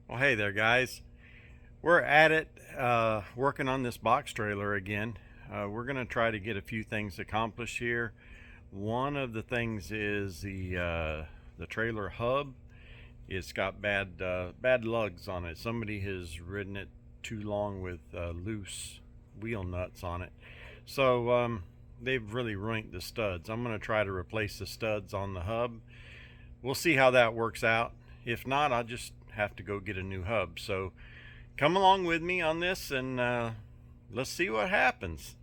Well, hey there, guys. We're at it, working on this box trailer again. We're going to try to get a few things accomplished here. One of the things is the trailer hub. It's got bad lugs on it. Somebody has ridden it too long with loose wheel nuts on it. So they've really ruined the studs. I'm going to try to replace the studs on the hub. We'll see how that works out. If not, I'll just have to go get a new hub. So come along with me on this and let's see what happens.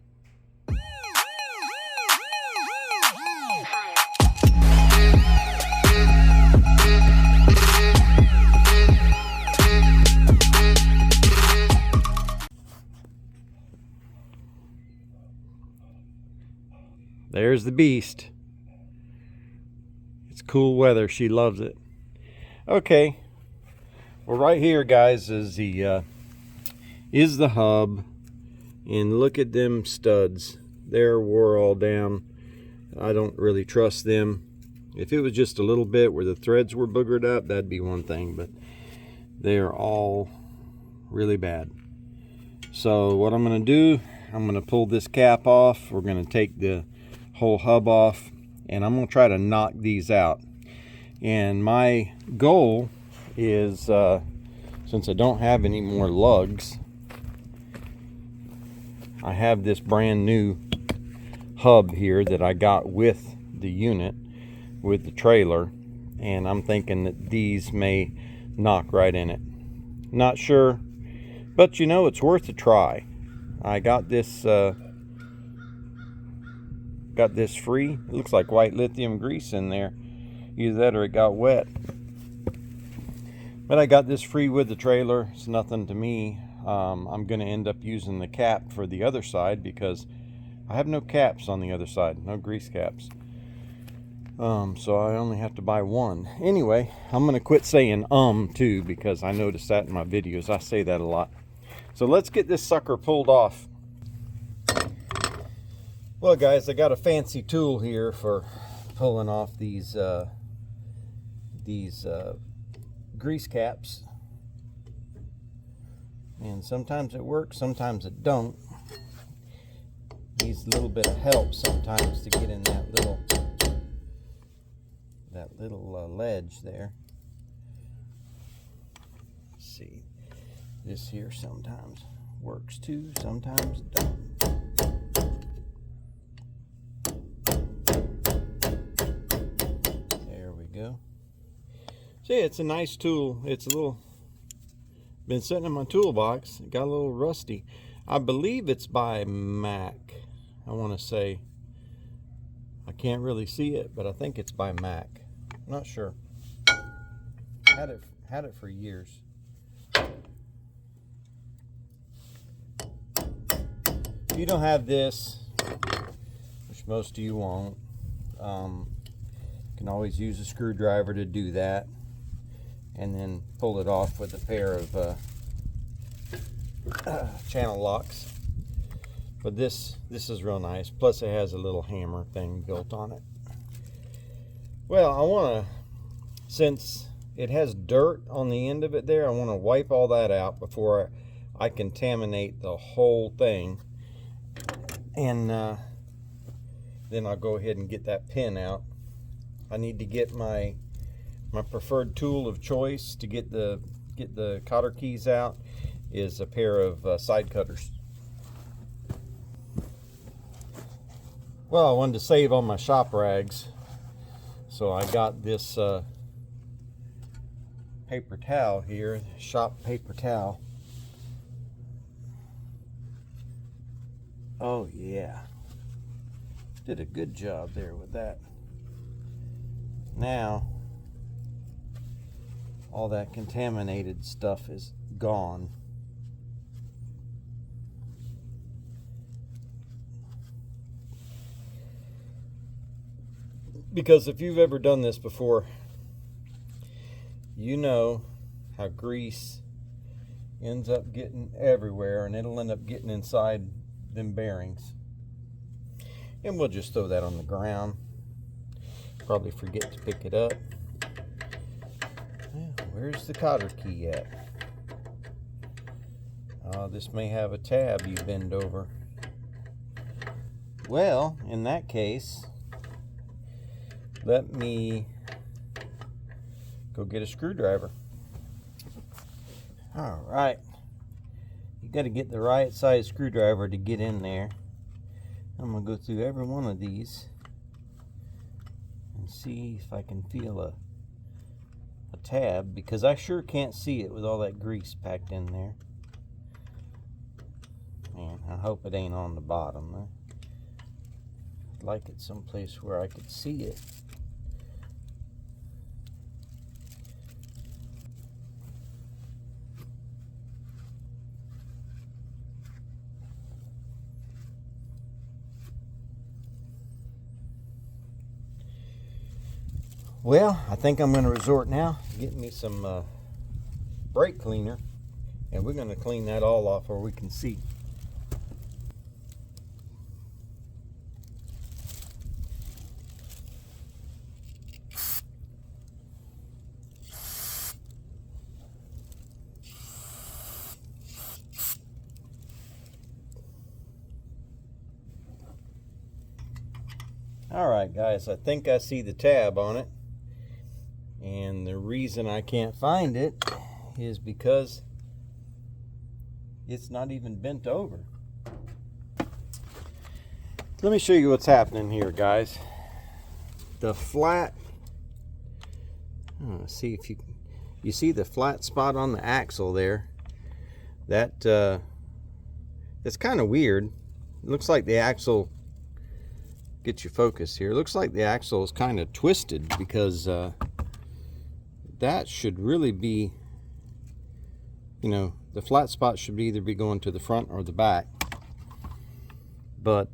There's the beast. It's cool weather. She loves it. Okay. Well, right here, guys, is the hub, and look at them studs. They're wore all down. I don't really trust them. If it was just a little bit where the threads were boogered up, that'd be one thing, but they are all really bad. So what I'm going to do, I'm going to pull this cap off. We're going to take the whole hub off, and I'm going to try to knock these out. And my goal is, since I don't have any more lugs, I have this brand new hub here that I got with the unit, with the trailer, and I'm thinking that these may knock right in it. Not sure, but you know, it's worth a try. I got this free. It looks like white lithium grease in there. Either that or it got wet. But I got this free with the trailer. It's nothing to me. I'm going to end up using the cap for the other side because I have no caps on the other side. No grease caps. So I only have to buy one. Anyway, I'm going to quit saying too, because I noticed that in my videos. I say that a lot. So let's get this sucker pulled off. Well, guys, I got a fancy tool here for pulling off these grease caps, and sometimes it works, sometimes it don't. Needs a little bit of help sometimes to get in that little ledge there. Let's see, this here sometimes works too, sometimes it don't. There we go. See, it's a nice tool. It's a little, been sitting in my toolbox. It got a little rusty. I believe it's by Mac. I want to say, I can't really see it, but I think it's by Mac. I'm not sure. Had it for years. If you don't have this, which most of you won't, you can always use a screwdriver to do that, and then pull it off with a pair of channel locks. But this is real nice. Plus it has a little hammer thing built on it. Well, I want to, since it has dirt on the end of it there, I want to wipe all that out before I contaminate the whole thing. And then I'll go ahead and get that pin out. I need to get my preferred tool of choice to get the cotter keys out is a pair of side cutters. Well, I wanted to save on my shop rags, so I got this paper towel here, shop paper towel. Oh yeah, did a good job there with that. Now all that contaminated stuff is gone. Because if you've ever done this before, you know how grease ends up getting everywhere, and it'll end up getting inside them bearings. And we'll just throw that on the ground. Probably forget to pick it up. Where's the cotter key at? This may have a tab you bend over. Well, in that case, let me go get a screwdriver. All right. You got to get the right size screwdriver to get in there. I'm going to go through every one of these and see if I can feel a tab, because I sure can't see it with all that grease packed in there. Man, I hope it ain't on the bottom. I'd like it someplace where I could see it. Well, I think I'm going to resort now to getting me some brake cleaner, and we're going to clean that all off where we can see. All right, guys, I think I see the tab on it. And the reason I can't find it is because it's not even bent over. Let me show you what's happening here, guys. The flat, see if you see the flat spot on the axle there. That it's kind of weird. It looks like the axle, get you focused here. It looks like the axle is kind of twisted, because that should really be, the flat spot should either be going to the front or the back. But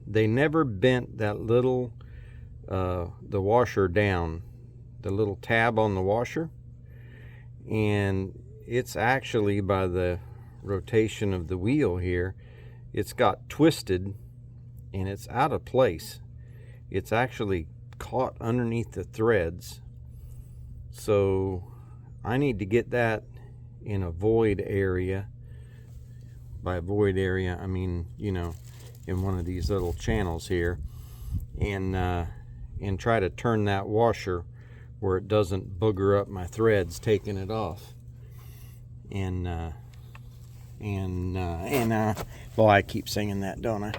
they never bent that little, the washer down, the little tab on the washer. And it's actually, by the rotation of the wheel here, it's got twisted and it's out of place. It's actually caught underneath the threads. So I need to get that in a void area. By void area, I mean, in one of these little channels here, and try to turn that washer where it doesn't booger up my threads taking it off. Well, I keep singing that, don't I?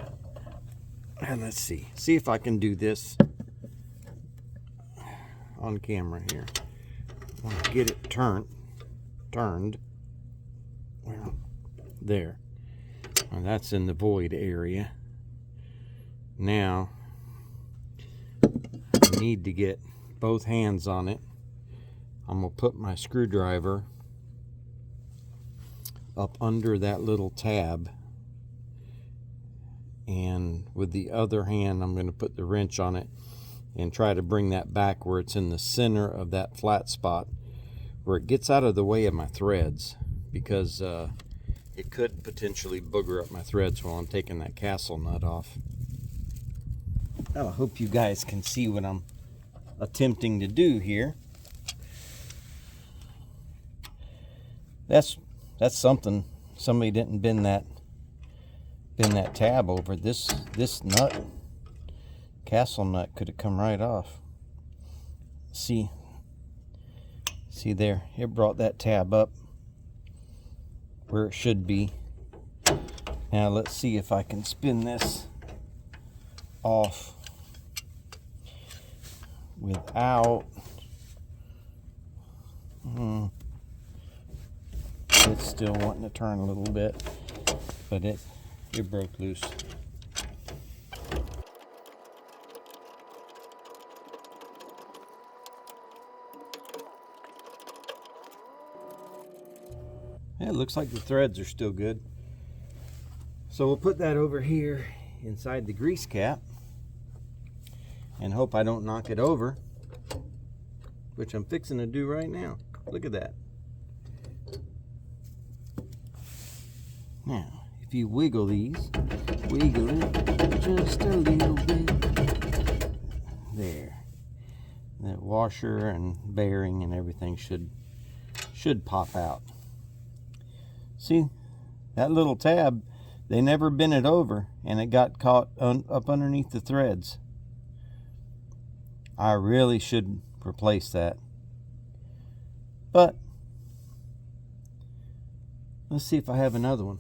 And let's see if I can do this on camera here. I want to get it turned. Well, there. Well, that's in the void area. Now, I need to get both hands on it. I'm going to put my screwdriver up under that little tab. And with the other hand, I'm going to put the wrench on it and try to bring that back where it's in the center of that flat spot, where it gets out of the way of my threads, because it could potentially booger up my threads while I'm taking that castle nut off. Well, I hope you guys can see what I'm attempting to do here. That's something. Somebody didn't bend that tab over. This nut, castle nut, could have come right off. See there, it brought that tab up where it should be. Now let's see if I can spin this off without it's still wanting to turn a little bit, but it broke loose. Yeah, it looks like the threads are still good. So we'll put that over here inside the grease cap and hope I don't knock it over, which I'm fixing to do right now. Look at that. Now, if you wiggle these, wiggle it just a little bit. There. The washer and bearing and everything should pop out. See, that little tab, they never bent it over and it got caught up underneath the threads. I really should replace that. But let's see if I have another one.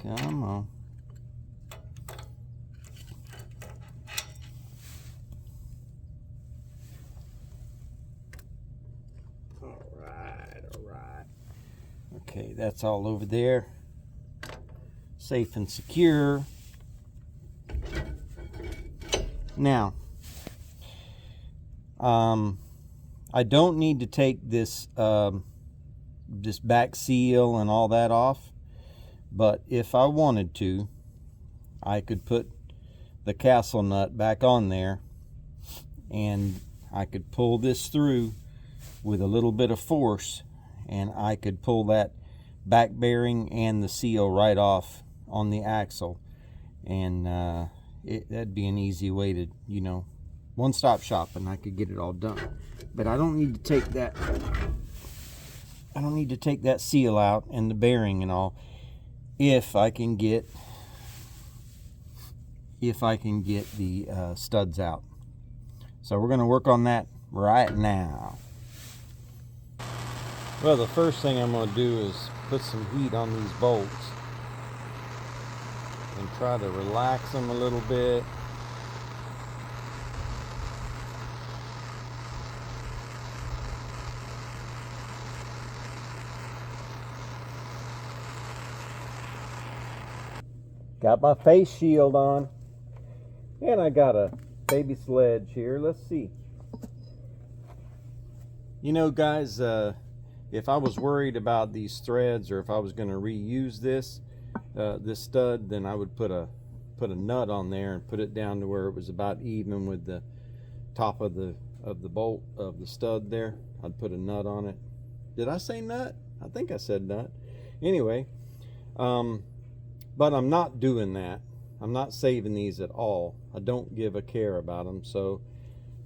Come on. All right. Okay, that's all over there. Safe and secure. Now, I don't need to take this this back seal and all that off, but if I wanted to, I could put the castle nut back on there and I could pull this through with a little bit of force, and I could pull that back bearing and the seal right off on the axle, and that'd be an easy way to, you know, one-stop shop, and I could get it all done. But I don't need to take that, I don't need to take that seal out and the bearing and all if I can get the studs out. So we're going to work on that right now. Well, the first thing I'm going to do is put some heat on these bolts and try to relax them a little bit. Got my face shield on, and I got a baby sledge here. Let's see. You know, guys, if I was worried about these threads, or if I was going to reuse this stud, then I would put a nut on there and put it down to where it was about even with the top of the bolt of the stud there. I'd put a nut on it. Did I say nut? I think I said nut. Anyway, but I'm not doing that. I'm not saving these at all. I don't give a care about them. So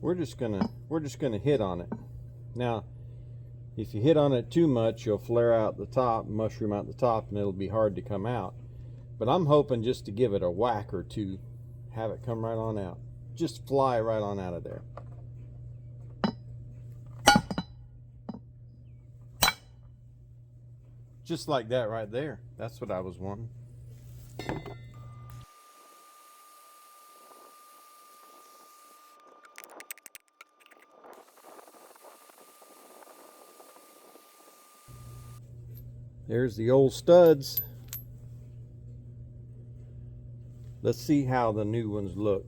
we're just gonna hit on it. Now, if you hit on it too much, you'll flare out the top, mushroom out the top, and it'll be hard to come out. But I'm hoping just to give it a whack or two, have it come right on out. Just fly right on out of there. Just like that right there. That's what I was wanting. There's the old studs. Let's see how the new ones look.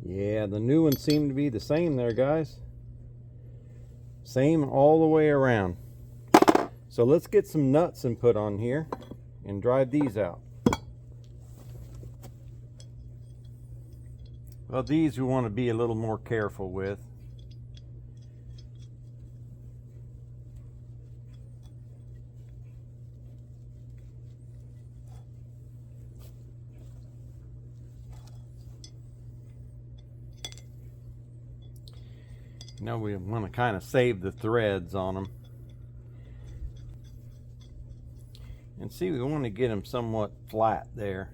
Yeah, the new ones seem to be the same there, guys. Same all the way around. So let's get some nuts and put on here and drive these out. Well, these we want to be a little more careful with. Now we want to kind of save the threads on them. And see, we want to get them somewhat flat there.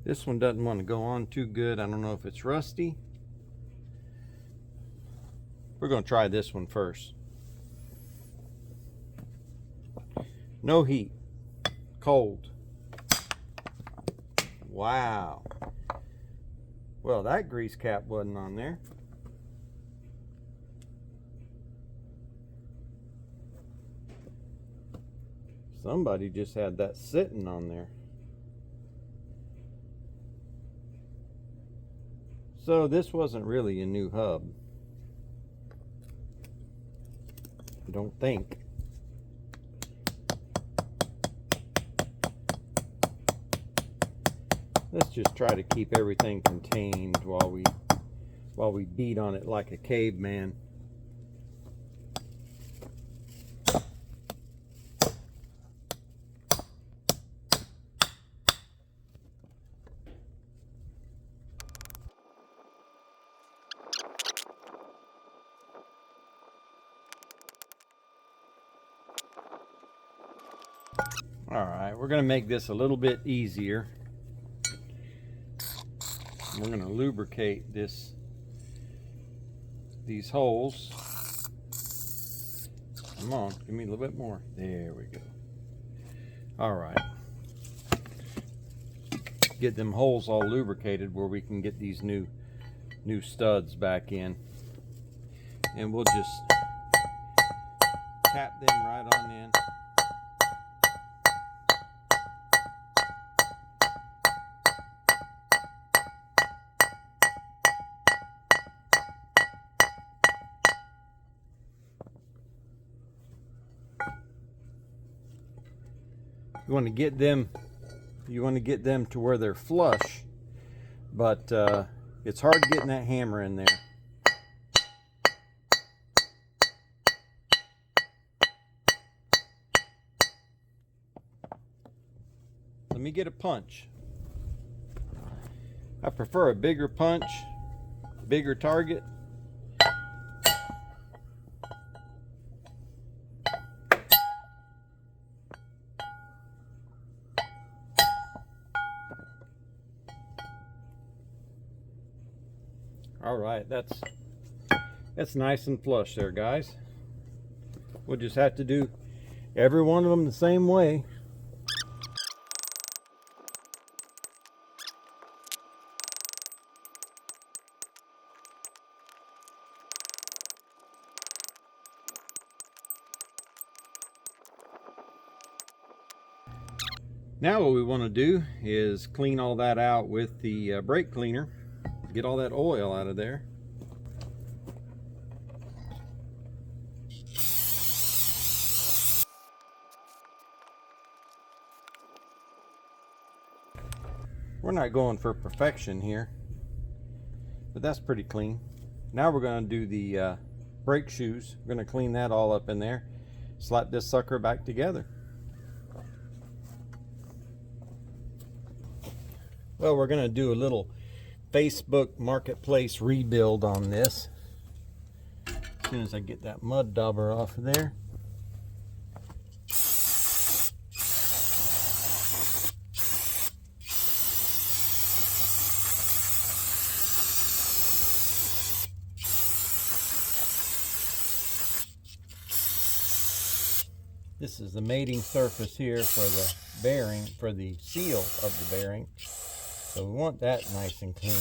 This one doesn't want to go on too good. I don't know if it's rusty. We're going to try this one first. No heat. Cold. Wow. Well, that grease cap wasn't on there. Somebody just had that sitting on there. So this wasn't really a new hub. I don't think. Let's just try to keep everything contained while we beat on it like a caveman. All right, we're going to make this a little bit easier. We're going to lubricate these holes. Come on, give me a little bit more. There we go. All right. Get them holes all lubricated where we can get these new studs back in. And we'll just tap them right on in. You want to get them to where they're flush, but it's hard getting that hammer in there. Let me get a punch. I prefer a bigger punch, bigger target. All right, that's nice and flush there, guys. We'll just have to do every one of them the same way. Now what we want to do is clean all that out with the brake cleaner. Get all that oil out of there. We're not going for perfection here, but that's pretty clean. Now we're going to do the brake shoes. We're going to clean that all up in there. Slap this sucker back together. Well, we're going to do a little Facebook Marketplace rebuild on this. As soon as I get that mud dauber off of there. This is the mating surface here for the bearing, for the seal of the bearing. So we want that nice and clean.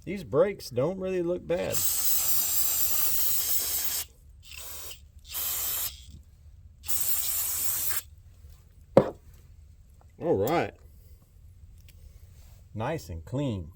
These brakes don't really look bad. All right. Nice and clean.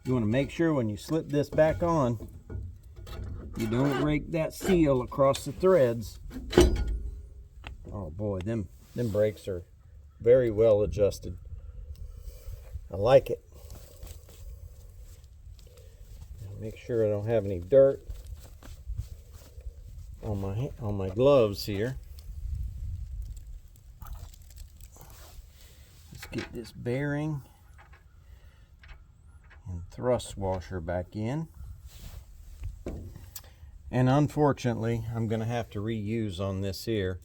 You want to make sure when you slip this back on, you don't rake that seal across the threads. Oh boy, them brakes are very well adjusted. I like it. Make sure I don't have any dirt on my gloves here. Let's get this bearing and thrust washer back in. And unfortunately, I'm going to have to reuse on this here.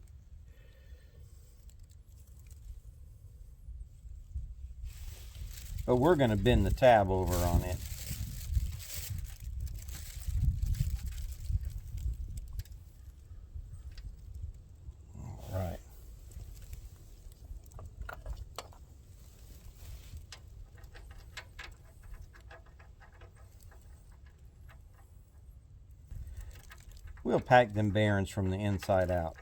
But we're going to bend the tab over on it. All right. we'll pack them bearings from the inside out.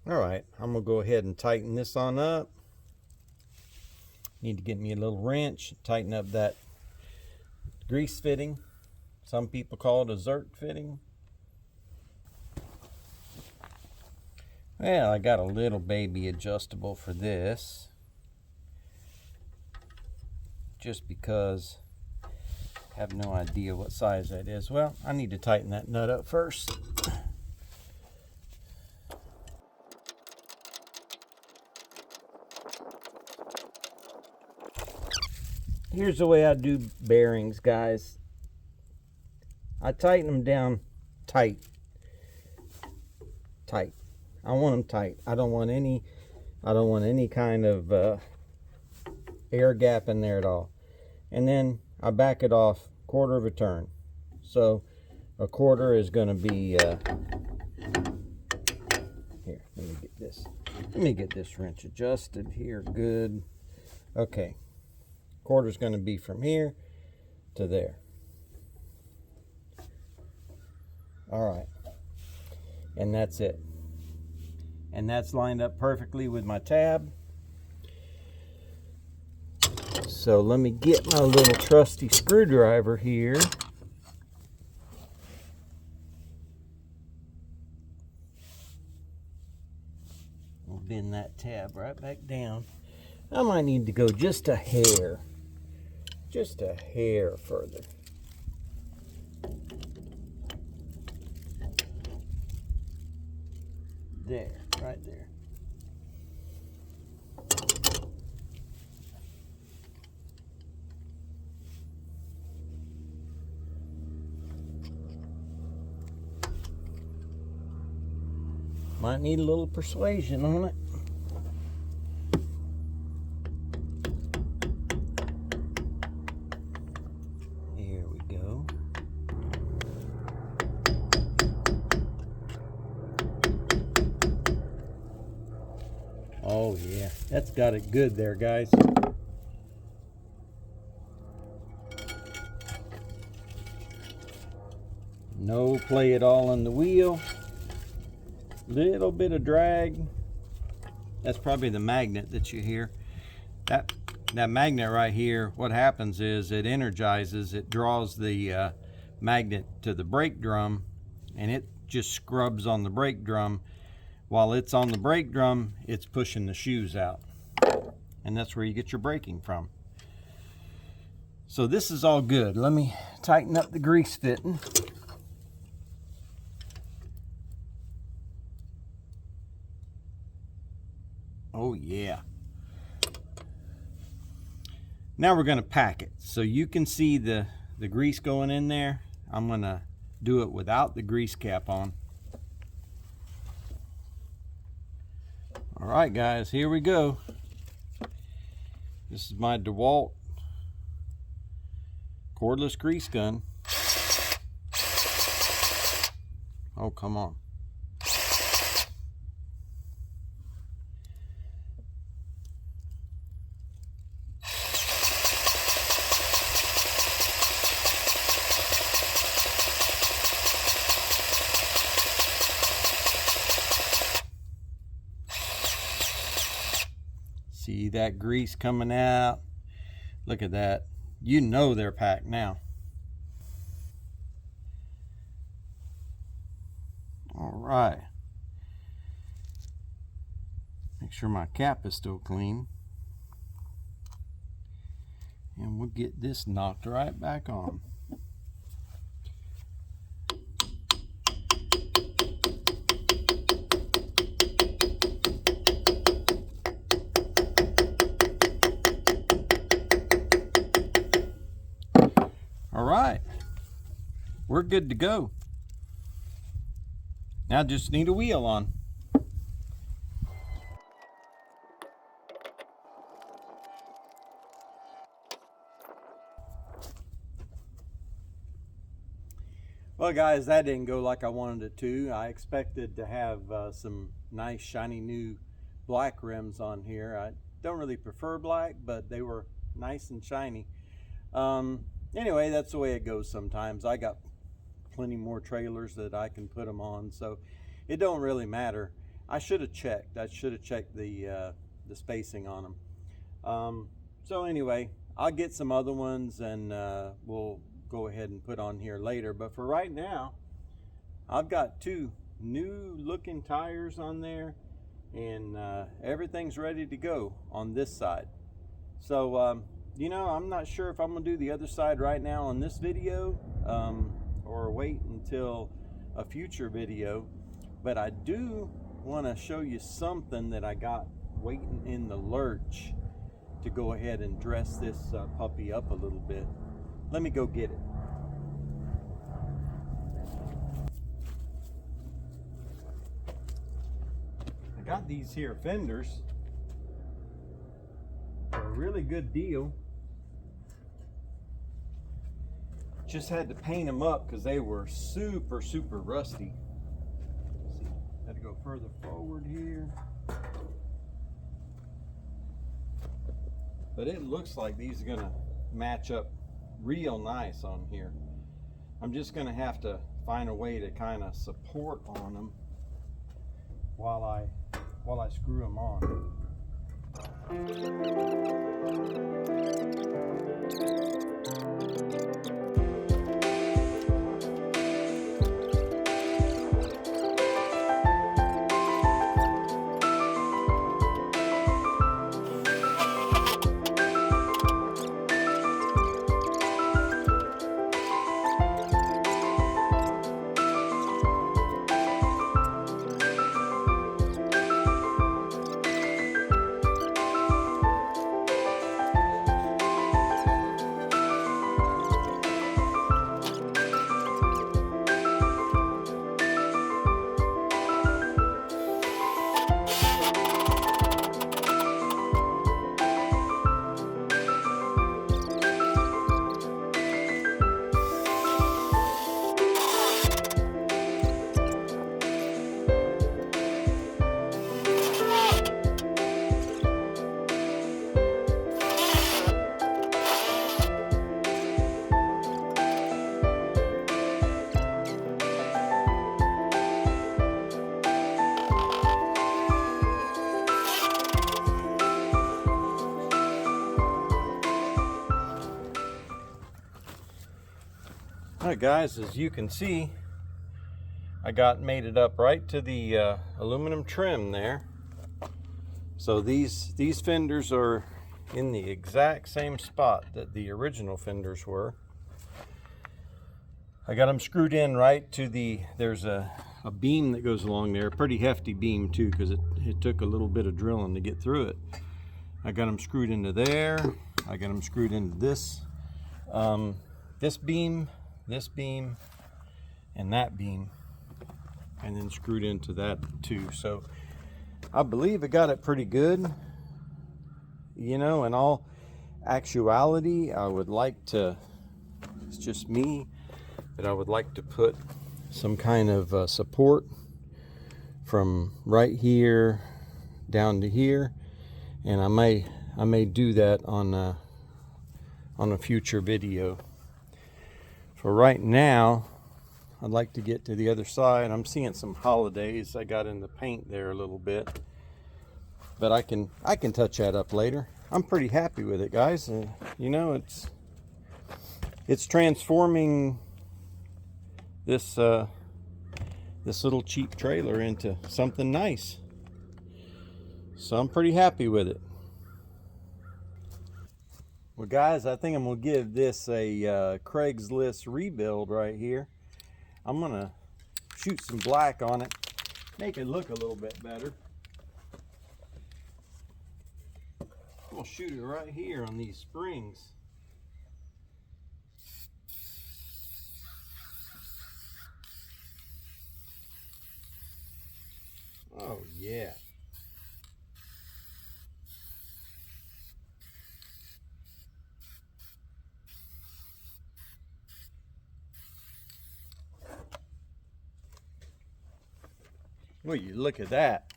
All right, I'm gonna go ahead and tighten this on up. Need to get me a little wrench, tighten up that grease fitting. Some people call it a Zerk fitting. Well, I got a little baby adjustable for this, just because I have no idea what size that is. Well, I need to tighten that nut up first. Here's the way I do bearings, guys. I tighten them down tight. Tight. I want them tight. I don't want any kind of air gap in there at all. And then I back it off 1/4 of a turn. So a 1/4 is going to be here. Let me get this wrench adjusted here. Good. Okay. 1/4 is going to be from here to there. All right. And that's it. And that's lined up perfectly with my tab. So let me get my little trusty screwdriver here. We'll bend that tab right back down. I might need to go just a hair further. There, right there. Might need a little persuasion on it. Here we go. Oh yeah, that's got it good there, guys. No play at all on the wheel. Little bit of drag. That's probably the magnet that you hear. That magnet right here, what happens is it energizes, it draws the magnet to the brake drum, and it just scrubs on the brake drum. While it's on the brake drum, it's pushing the shoes out. And that's where you get your braking from. So this is all good. Let me tighten up the grease fitting. Oh yeah. Now we're going to pack it. So you can see the grease going in there. I'm going to do it without the grease cap on. All right, guys, here we go. This is my DeWalt cordless grease gun. Oh, come on. See that grease coming out? Look at that. You know they're packed now. All right. Make sure my cap is still clean. And we'll get this knocked right back on. All right, we're good to go. Now just need a wheel on. Well guys, that didn't go like I wanted it to. I expected to have some nice shiny new black rims on here. I don't really prefer black, but they were nice and shiny. Anyway, that's the way it goes sometimes. I got plenty more trailers that I can put them on, so it don't really matter. I should have checked. I should have checked the spacing on them. So anyway, I'll get some other ones and we'll go ahead and put on here later. But for right now, I've got 2 new looking tires on there, and everything's ready to go on this side. So you know, I'm not sure if I'm gonna do the other side right now on this video or wait until a future video, but I do want to show you something that I got waiting in the lurch to go ahead and dress this puppy up a little bit. Let me go get it. I got these here fenders for a really good deal. Just had to paint them up because they were super rusty. Let's see, had to go further forward here. But it looks like these are gonna match up real nice on here. I'm just gonna have to find a way to kind of support on them while I screw them on. Alright guys, as you can see, I made it up right to the aluminum trim there. So these fenders are in the exact same spot that the original fenders were. I got them screwed in right to there's a beam that goes along there, a pretty hefty beam too, because it took a little bit of drilling to get through it. I got them screwed into there. I got them screwed into this this beam, and that beam, and then screwed into that too. So I believe I got it pretty good. You know, in all actuality, I would like to, it's just me, but I would like to put some kind of support from right here down to here, and I may do that on a future video. For right now, I'd like to get to the other side. I'm seeing some holidays. I got in the paint there a little bit, but I can touch that up later. I'm pretty happy with it, guys. You know, it's transforming this little cheap trailer into something nice. So I'm pretty happy with it. Well guys, I think I'm gonna give this a Craigslist rebuild right here. I'm gonna shoot some black on it, make it look a little bit better. I'm gonna shoot it right here on these springs. Oh yeah. Well, you look at that.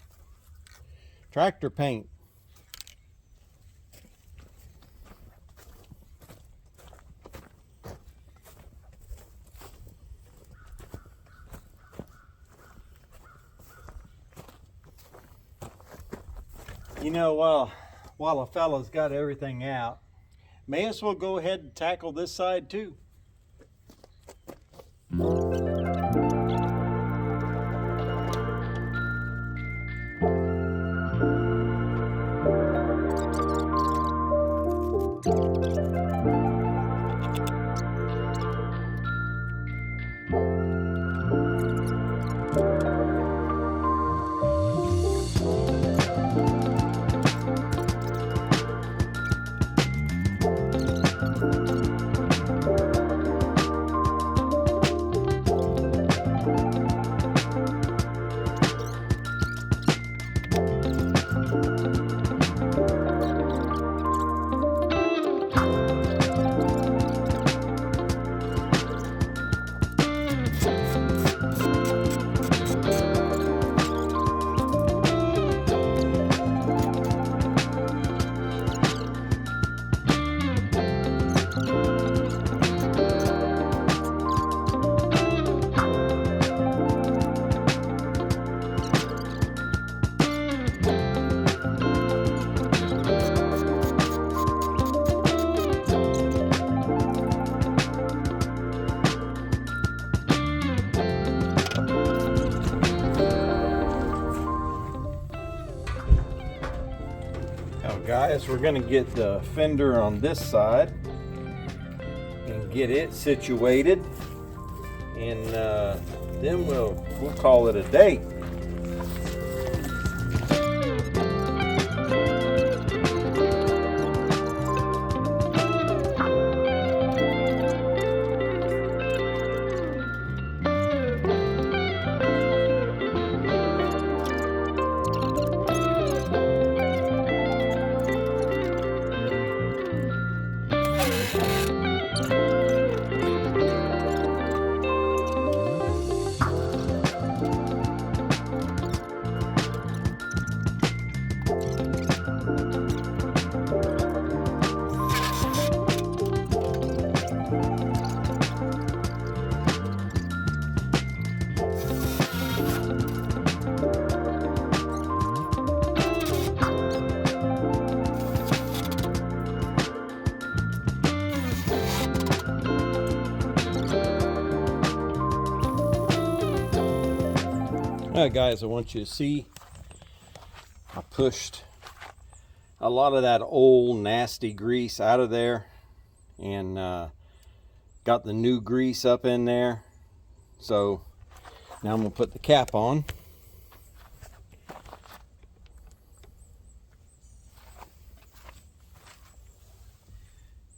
Tractor paint. You know, while a fella's got everything out, may as well go ahead and tackle this side too. Guys, we're going to get the fender on this side and get it situated, and then we'll call it a day. Alright guys, I want you to see I pushed a lot of that old nasty grease out of there and got the new grease up in there. So now I'm going to put the cap on.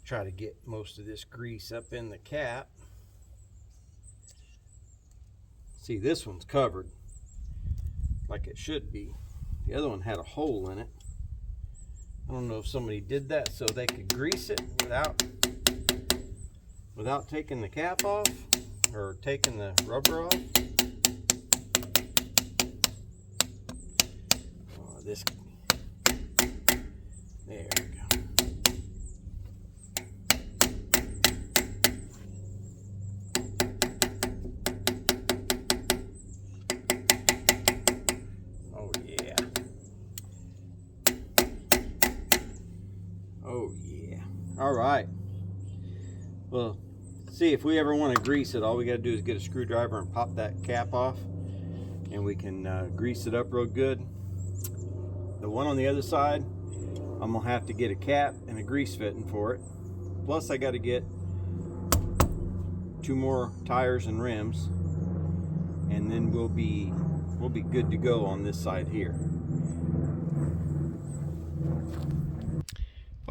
Try to get most of this grease up in the cap. See, this one's covered like it should be. The other one had a hole in it. I don't know if somebody did that so they could grease it without taking the cap off or taking the rubber off. Oh, this, there we go. Oh yeah. All right. Well, see, if we ever want to grease it, all we got to do is get a screwdriver and pop that cap off, and we can grease it up real good. The one on the other side, I'm gonna have to get a cap and a grease fitting for it. Plus, I got to get 2 more tires and rims, and then we'll be good to go on this side here.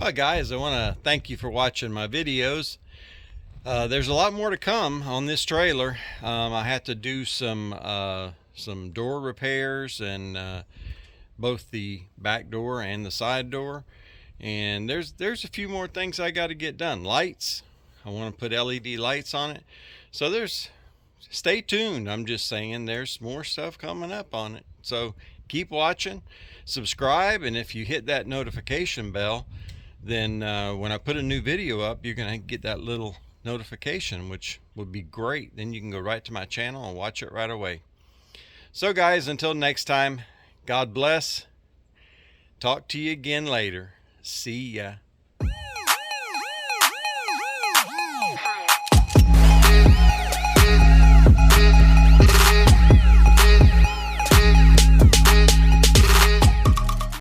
Well guys, I want to thank you for watching my videos. There's a lot more to come on this trailer. I had to do some door repairs, and both the back door and the side door, and there's a few more things I got to get done. Lights, I want to put LED lights on it, so stay tuned. I'm just saying there's more stuff coming up on it, so keep watching, subscribe, and if you hit that notification bell, then when I put a new video up, you're gonna get that little notification, which would be great. Then you can go right to my channel and watch it right away. So guys, until next time, God bless. Talk to you again later. See ya.